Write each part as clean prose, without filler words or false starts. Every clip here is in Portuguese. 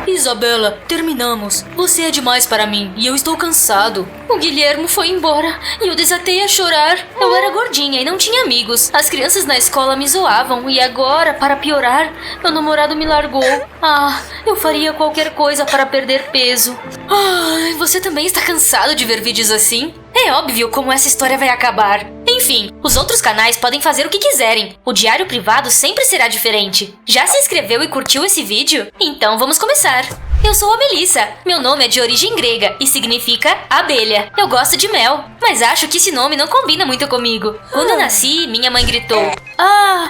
Isabela, terminamos. Você é demais para mim e eu estou cansado. O Guilhermo foi embora e eu desatei a chorar. Eu era gordinha e não tinha amigos. As crianças na escola me zoavam e agora, para piorar, meu namorado me largou. Eu faria qualquer coisa para perder peso. Você também está cansado de ver vídeos assim? É óbvio como essa história vai acabar. Enfim, os outros canais podem fazer o que quiserem. O Diário Privado sempre será diferente. Já se inscreveu e curtiu esse vídeo? Então vamos começar. Eu sou a Melissa. Meu nome é de origem grega e significa abelha. Eu gosto de mel, mas acho que esse nome não combina muito comigo. Quando eu nasci, minha mãe gritou: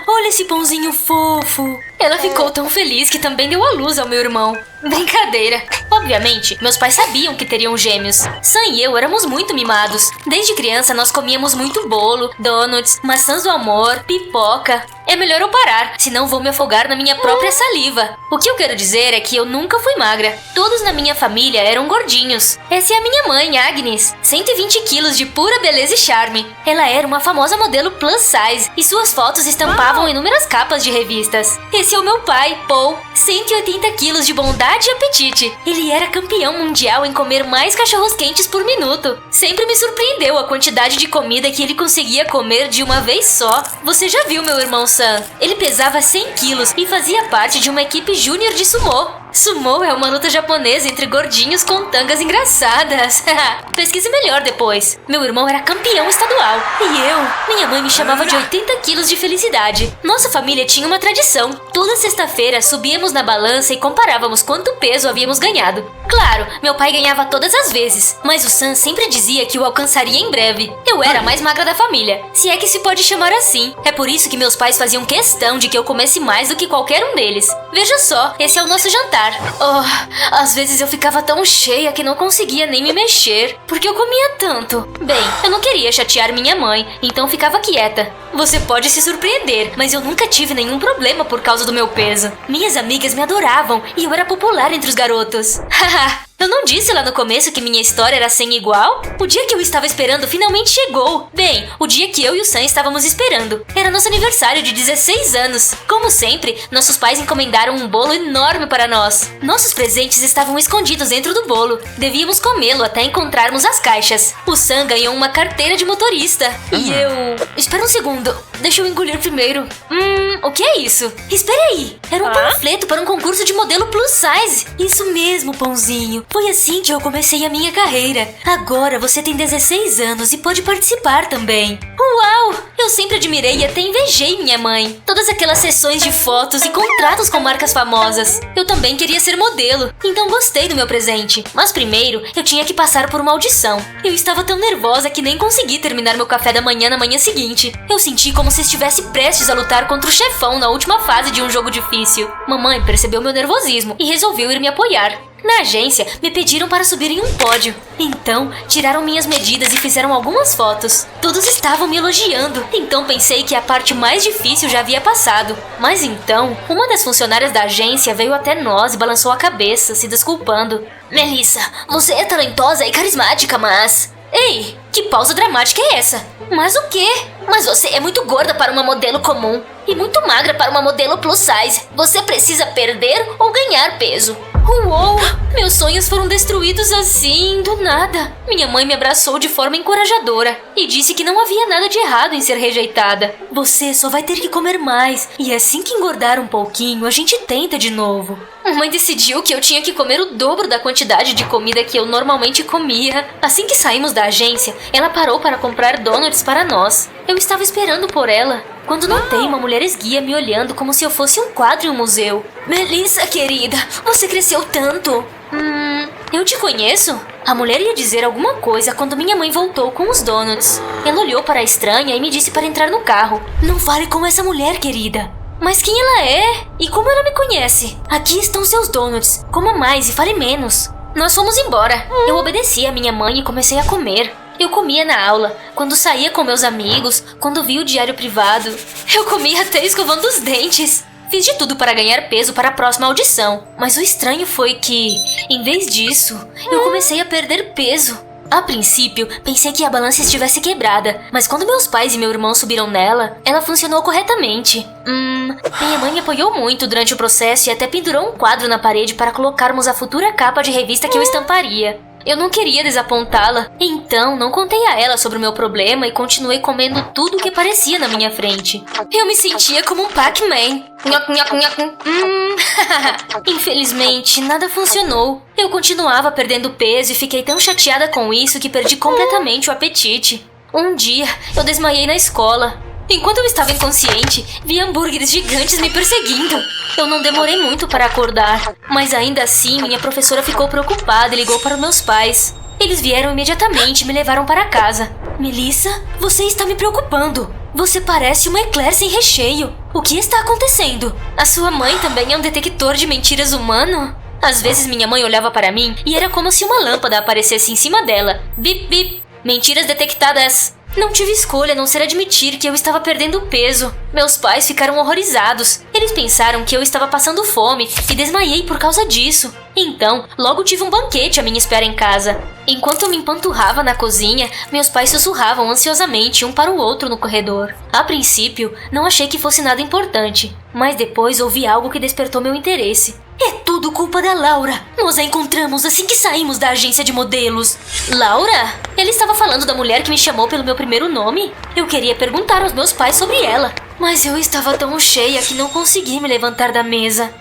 olha esse pãozinho fofo. Ela ficou tão feliz que também deu à luz ao meu irmão. Brincadeira. Obviamente, meus pais sabiam que teriam gêmeos. Sam e eu éramos muito mimados. Desde criança, nós comíamos muito bolo, donuts, maçãs do amor, pipoca. É melhor eu parar, senão vou me afogar na minha própria saliva. O que eu quero dizer é que eu nunca fui magra. Todos na minha família eram gordinhos. Essa é a minha mãe, Agnes. 120 quilos de pura beleza e charme. Ela era uma famosa modelo plus size e suas fotos estampavam inúmeras capas de revistas. Esse é o meu pai, Paul. 180 quilos de bondade e apetite. Ele era campeão mundial em comer mais cachorros quentes por minuto. Sempre me surpreendeu a quantidade de comida que ele conseguia comer de uma vez só. Você já viu meu irmão Sam? Ele pesava 100 quilos e fazia parte de uma equipe júnior de sumô. Sumô é uma luta japonesa entre gordinhos com tangas engraçadas. Pesquise melhor depois. Meu irmão era campeão estadual. E minha mãe me chamava de 80 quilos de felicidade. Nossa família tinha uma tradição. Toda sexta-feira subíamos na balança e comparávamos quanto peso havíamos ganhado. Claro, meu pai ganhava todas as vezes, mas o Sam sempre dizia que o alcançaria em breve. Eu era a mais magra da família, se é que se pode chamar assim. É por isso que meus pais faziam questão de que eu comesse mais do que qualquer um deles. Veja só, esse é o nosso jantar. Às vezes eu ficava tão cheia que não conseguia nem me mexer, porque eu comia tanto. Bem, eu não queria chatear minha mãe, então ficava quieta. Você pode se surpreender, mas eu nunca tive nenhum problema por causa do meu peso. Minhas amigas me adoravam e eu era popular entre os garotos. Haha. Eu não disse lá no começo que minha história era sem igual? O dia que eu estava esperando finalmente chegou. Bem, o dia que eu e o Sam estávamos esperando. Era nosso aniversário de 16 anos. Como sempre, nossos pais encomendaram um bolo enorme para nós. Nossos presentes estavam escondidos dentro do bolo. Devíamos comê-lo até encontrarmos as caixas. O Sam ganhou uma carteira de motorista. E eu... Espera um segundo. Deixa eu engolir primeiro. O que é isso? Espera aí. Era um panfleto para um concurso de modelo plus size. Isso mesmo, pãozinho. Foi assim que eu comecei a minha carreira. Agora você tem 16 anos e pode participar também. Uau! Eu sempre admirei e até invejei minha mãe. Todas aquelas sessões de fotos e contratos com marcas famosas. Eu também queria ser modelo, então gostei do meu presente. Mas primeiro, eu tinha que passar por uma audição. Eu estava tão nervosa que nem consegui terminar meu café da manhã na manhã seguinte. Eu senti como se estivesse prestes a lutar contra o chefão na última fase de um jogo difícil. Mamãe percebeu meu nervosismo e resolveu ir me apoiar. Na agência, me pediram para subir em um pódio. Então, tiraram minhas medidas e fizeram algumas fotos. Todos estavam me elogiando, então pensei que a parte mais difícil já havia passado. Mas então, uma das funcionárias da agência veio até nós e balançou a cabeça, se desculpando. Melissa, você é talentosa e carismática, mas... Ei, que pausa dramática é essa? Mas o quê? Mas você é muito gorda para uma modelo comum e muito magra para uma modelo plus size. Você precisa perder ou ganhar peso. Uou! Meus sonhos foram destruídos assim, do nada. Minha mãe me abraçou de forma encorajadora e disse que não havia nada de errado em ser rejeitada. Você só vai ter que comer mais e assim que engordar um pouquinho, a gente tenta de novo. Mamãe decidiu que eu tinha que comer o dobro da quantidade de comida que eu normalmente comia. Assim que saímos da agência, ela parou para comprar donuts para nós. Eu estava esperando por ela, quando notei uma mulher esguia me olhando como se eu fosse um quadro em um museu. Melissa, querida, você cresceu tanto. Eu te conheço? A mulher ia dizer alguma coisa quando minha mãe voltou com os donuts. Ela olhou para a estranha e me disse para entrar no carro. Não fale com essa mulher, querida. Mas quem ela é? E como ela me conhece? Aqui estão seus donuts. Coma mais e fale menos. Nós fomos embora. Eu obedeci a minha mãe e comecei a comer. Eu comia na aula, quando saía com meus amigos, quando via o Diário Privado. Eu comia até escovando os dentes. Fiz de tudo para ganhar peso para a próxima audição. Mas o estranho foi que, em vez disso, eu comecei a perder peso. A princípio, pensei que a balança estivesse quebrada, mas quando meus pais e meu irmão subiram nela, ela funcionou corretamente. Minha mãe me apoiou muito durante o processo e até pendurou um quadro na parede para colocarmos a futura capa de revista que eu estamparia. Eu não queria desapontá-la, então não contei a ela sobre o meu problema e continuei comendo tudo o que aparecia na minha frente. Eu me sentia como um Pac-Man. Infelizmente, nada funcionou. Eu continuava perdendo peso e fiquei tão chateada com isso que perdi completamente o apetite. Um dia, eu desmaiei na escola. Enquanto eu estava inconsciente, vi hambúrgueres gigantes me perseguindo. Eu não demorei muito para acordar, mas ainda assim minha professora ficou preocupada e ligou para meus pais. Eles vieram imediatamente e me levaram para casa. Melissa, você está me preocupando. Você parece uma eclair sem recheio. O que está acontecendo? A sua mãe também é um detector de mentiras humano? Às vezes minha mãe olhava para mim e era como se uma lâmpada aparecesse em cima dela. Bip, bip. Mentiras detectadas. Não tive escolha a não ser admitir que eu estava perdendo peso. Meus pais ficaram horrorizados. Eles pensaram que eu estava passando fome e desmaiei por causa disso. Então, logo tive um banquete à minha espera em casa. Enquanto eu me empanturrava na cozinha, meus pais sussurravam ansiosamente um para o outro no corredor. A princípio, não achei que fosse nada importante, mas depois ouvi algo que despertou meu interesse. É tudo culpa da Laura. Nós a encontramos assim que saímos da agência de modelos. Laura? Ele estava falando da mulher que me chamou pelo meu primeiro nome? Eu queria perguntar aos meus pais sobre ela, mas eu estava tão cheia que não consegui me levantar da mesa.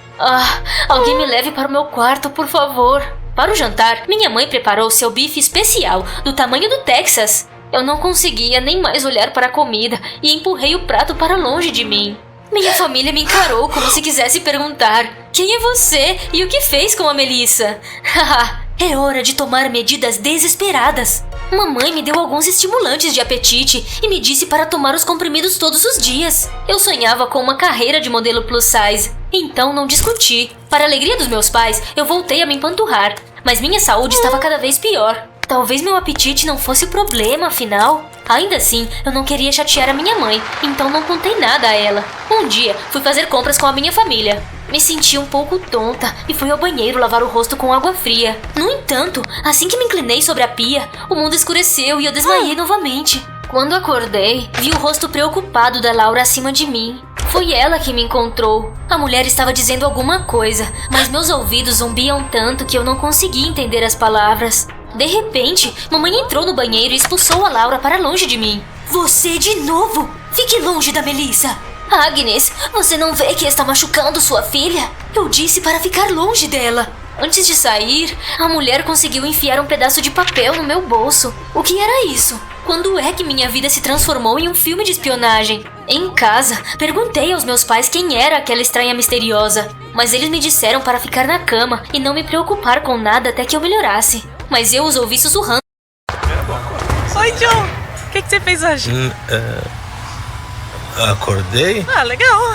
Alguém me leve para o meu quarto, por favor. Para o jantar, minha mãe preparou seu bife especial, do tamanho do Texas. Eu não conseguia nem mais olhar para a comida e empurrei o prato para longe de mim. Minha família me encarou como se quisesse perguntar: quem é você e o que fez com a Melissa? É hora de tomar medidas desesperadas. Mamãe me deu alguns estimulantes de apetite e me disse para tomar os comprimidos todos os dias. Eu sonhava com uma carreira de modelo plus size, então não discuti. Para a alegria dos meus pais, eu voltei a me empanturrar, mas minha saúde estava cada vez pior. Talvez meu apetite não fosse o problema, afinal. Ainda assim, eu não queria chatear a minha mãe, então não contei nada a ela. Um dia, fui fazer compras com a minha família. Me senti um pouco tonta e fui ao banheiro lavar o rosto com água fria. No entanto, assim que me inclinei sobre a pia, o mundo escureceu e eu desmaiei novamente. Quando acordei, vi o rosto preocupado da Laura acima de mim. Foi ela que me encontrou. A mulher estava dizendo alguma coisa, mas meus ouvidos zumbiam tanto que eu não conseguia entender as palavras. De repente, mamãe entrou no banheiro e expulsou a Laura para longe de mim. Você de novo? Fique longe da Melissa. Agnes, você não vê que está machucando sua filha? Eu disse para ficar longe dela. Antes de sair, a mulher conseguiu enfiar um pedaço de papel no meu bolso. O que era isso? Quando é que minha vida se transformou em um filme de espionagem? Em casa, perguntei aos meus pais quem era aquela estranha misteriosa, mas eles me disseram para ficar na cama e não me preocupar com nada até que eu melhorasse. Mas eu os ouvi sussurrando. Oi, John. O que você fez hoje? Acordei? Legal.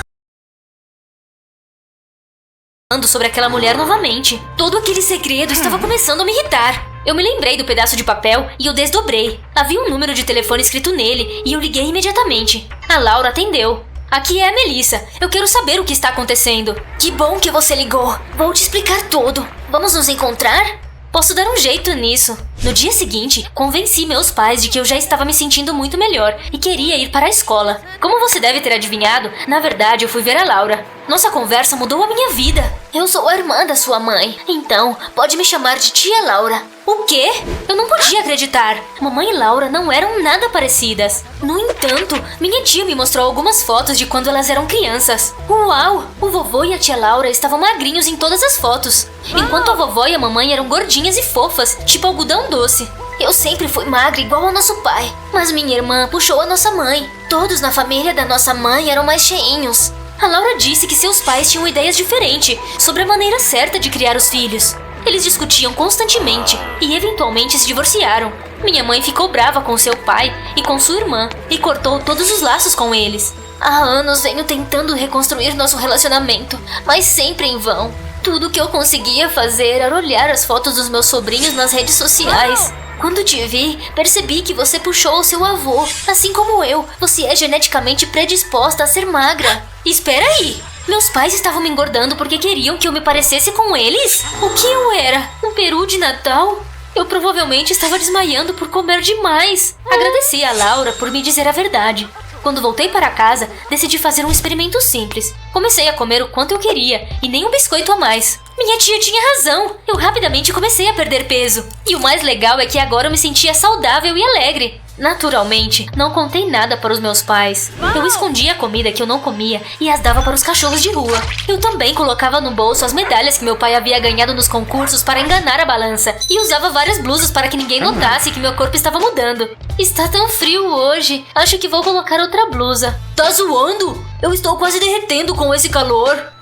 Sobre aquela mulher novamente. Todo aquele segredo estava começando a me irritar. Eu me lembrei do pedaço de papel e o desdobrei. Havia um número de telefone escrito nele e eu liguei imediatamente. A Laura atendeu. Aqui é a Melissa. Eu quero saber o que está acontecendo. Que bom que você ligou. Vou te explicar tudo. Vamos nos encontrar? Posso dar um jeito nisso. No dia seguinte, convenci meus pais de que eu já estava me sentindo muito melhor e queria ir para a escola. Como você deve ter adivinhado, na verdade eu fui ver a Laura. Nossa conversa mudou a minha vida. Eu sou a irmã da sua mãe, então pode me chamar de tia Laura. O quê? Eu não podia acreditar. Mamãe e Laura não eram nada parecidas. No entanto, minha tia me mostrou algumas fotos de quando elas eram crianças. Uau! O vovô e a tia Laura estavam magrinhos em todas as fotos, enquanto a vovó e a mamãe eram gordinhas e fofas, tipo algodão doce. Eu sempre fui magra igual ao nosso pai, mas minha irmã puxou a nossa mãe. Todos na família da nossa mãe eram mais cheinhos. A Laura disse que seus pais tinham ideias diferentes sobre a maneira certa de criar os filhos. Eles discutiam constantemente e eventualmente se divorciaram. Minha mãe ficou brava com seu pai e com sua irmã e cortou todos os laços com eles. Há anos venho tentando reconstruir nosso relacionamento, mas sempre em vão. Tudo que eu conseguia fazer era olhar as fotos dos meus sobrinhos nas redes sociais. Quando te vi, percebi que você puxou o seu avô. Assim como eu, você é geneticamente predisposta a ser magra. Espera aí! Meus pais estavam me engordando porque queriam que eu me parecesse com eles? O que eu era? Um peru de Natal? Eu provavelmente estava desmaiando por comer demais. Agradeci a Laura por me dizer a verdade. Quando voltei para casa, decidi fazer um experimento simples. Comecei a comer o quanto eu queria e nem um biscoito a mais. Minha tia tinha razão. Eu rapidamente comecei a perder peso. E o mais legal é que agora eu me sentia saudável e alegre. Naturalmente, não contei nada para os meus pais. Eu escondia a comida que eu não comia e as dava para os cachorros de rua. Eu também colocava no bolso as medalhas que meu pai havia ganhado nos concursos para enganar a balança. E usava várias blusas para que ninguém notasse que meu corpo estava mudando. Está tão frio hoje. Acho que vou colocar outra blusa. Tá zoando? Eu estou quase derretendo com esse calor.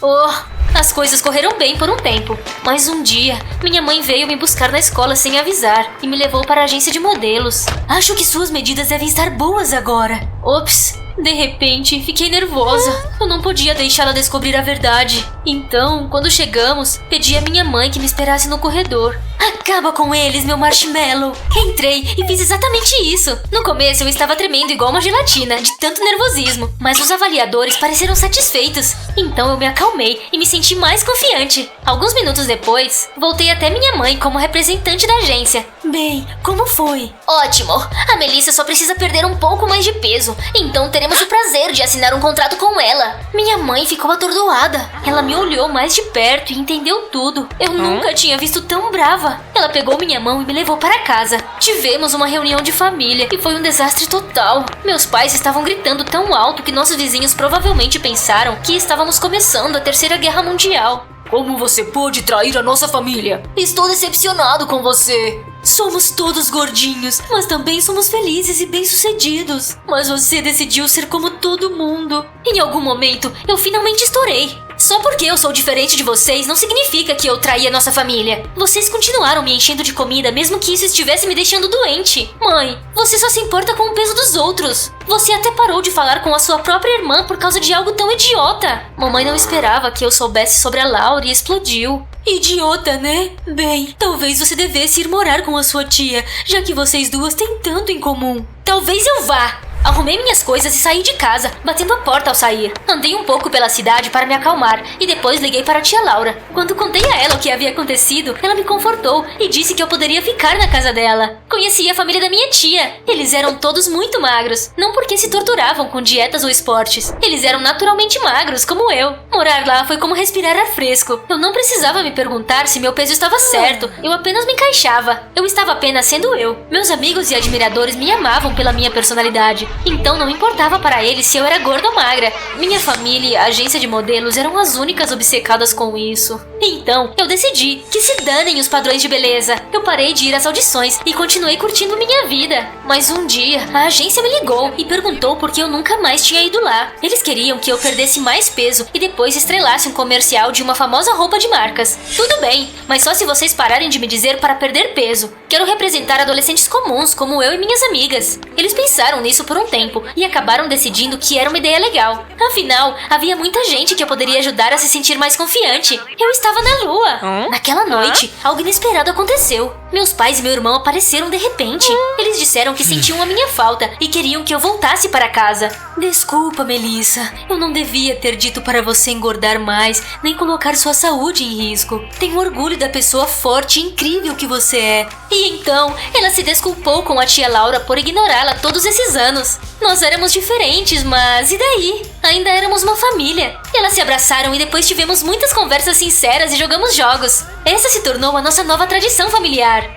As coisas correram bem por um tempo, mas um dia, minha mãe veio me buscar na escola sem avisar e me levou para a agência de modelos. Acho que suas medidas devem estar boas agora. Ops, de repente, fiquei nervosa. Eu não podia deixá-la descobrir a verdade. Então, quando chegamos, pedi à minha mãe que me esperasse no corredor. Acaba com eles, meu marshmallow! Entrei e fiz exatamente isso. No começo eu estava tremendo igual uma gelatina, de tanto nervosismo. Mas os avaliadores pareceram satisfeitos. Então eu me acalmei e me senti mais confiante. Alguns minutos depois, voltei até minha mãe como representante da agência. Bem, como foi? Ótimo! A Melissa só precisa perder um pouco mais de peso. Então teremos o prazer de assinar um contrato com ela. Minha mãe ficou atordoada. Ela me olhou mais de perto e entendeu tudo. Eu nunca tinha visto tão brava. Ela pegou minha mão e me levou para casa. Tivemos uma reunião de família e foi um desastre total. Meus pais estavam gritando tão alto que nossos vizinhos provavelmente pensaram que estávamos começando a Terceira Guerra Mundial. Como você pôde trair a nossa família? Estou decepcionado com você. Somos todos gordinhos, mas também somos felizes e bem-sucedidos. Mas você decidiu ser como todo mundo. Em algum momento, eu finalmente estourei. Só porque eu sou diferente de vocês não significa que eu traí a nossa família. Vocês continuaram me enchendo de comida mesmo que isso estivesse me deixando doente. Mãe, você só se importa com o peso dos outros. Você até parou de falar com a sua própria irmã por causa de algo tão idiota. Mamãe não esperava que eu soubesse sobre a Laura e explodiu. Idiota, né? Bem, talvez você devesse ir morar com a sua tia, já que vocês duas têm tanto em comum. Talvez eu vá. Arrumei minhas coisas e saí de casa, batendo a porta ao sair. Andei um pouco pela cidade para me acalmar e depois liguei para a tia Laura. Quando contei a ela o que havia acontecido, ela me confortou e disse que eu poderia ficar na casa dela. Conheci a família da minha tia. Eles eram todos muito magros, não porque se torturavam com dietas ou esportes. Eles eram naturalmente magros, como eu. Morar lá foi como respirar ar fresco. Eu não precisava me perguntar se meu peso estava certo, eu apenas me encaixava. Eu estava apenas sendo eu. Meus amigos e admiradores me amavam pela minha personalidade. Então não importava para eles se eu era gorda ou magra. Minha família e a agência de modelos eram as únicas obcecadas com isso. Então eu decidi que se danem os padrões de beleza. Eu parei de ir às audições e continuei curtindo minha vida. Mas um dia a agência me ligou e perguntou por que eu nunca mais tinha ido lá. Eles queriam que eu perdesse mais peso e depois estrelasse um comercial de uma famosa roupa de marcas. Tudo bem, mas só se vocês pararem de me dizer para perder peso. Quero representar adolescentes comuns como eu e minhas amigas. Eles pensaram nisso por um tempo e acabaram decidindo que era uma ideia legal. Afinal, havia muita gente que eu poderia ajudar a se sentir mais confiante. Eu estava na lua. Naquela noite, algo inesperado aconteceu. Meus pais e meu irmão apareceram de repente. Eles disseram que sentiam a minha falta e queriam que eu voltasse para casa. Desculpa, Melissa. Eu não devia ter dito para você engordar mais, nem colocar sua saúde em risco. Tenho orgulho da pessoa forte e incrível que você é. E então, ela se desculpou com a tia Laura por ignorá-la todos esses anos. Nós éramos diferentes, mas e daí? Ainda éramos uma família. Elas se abraçaram e depois tivemos muitas conversas sinceras e jogamos jogos. Essa se tornou a nossa nova tradição familiar.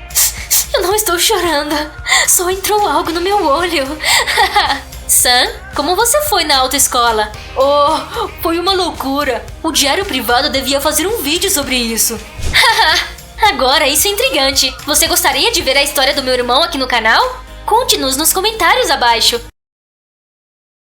Eu não estou chorando. Só entrou algo no meu olho. Sam, como você foi na autoescola? Oh, foi uma loucura. O diário privado devia fazer um vídeo sobre isso. Agora isso é intrigante. Você gostaria de ver a história do meu irmão aqui no canal? Conte-nos nos comentários abaixo.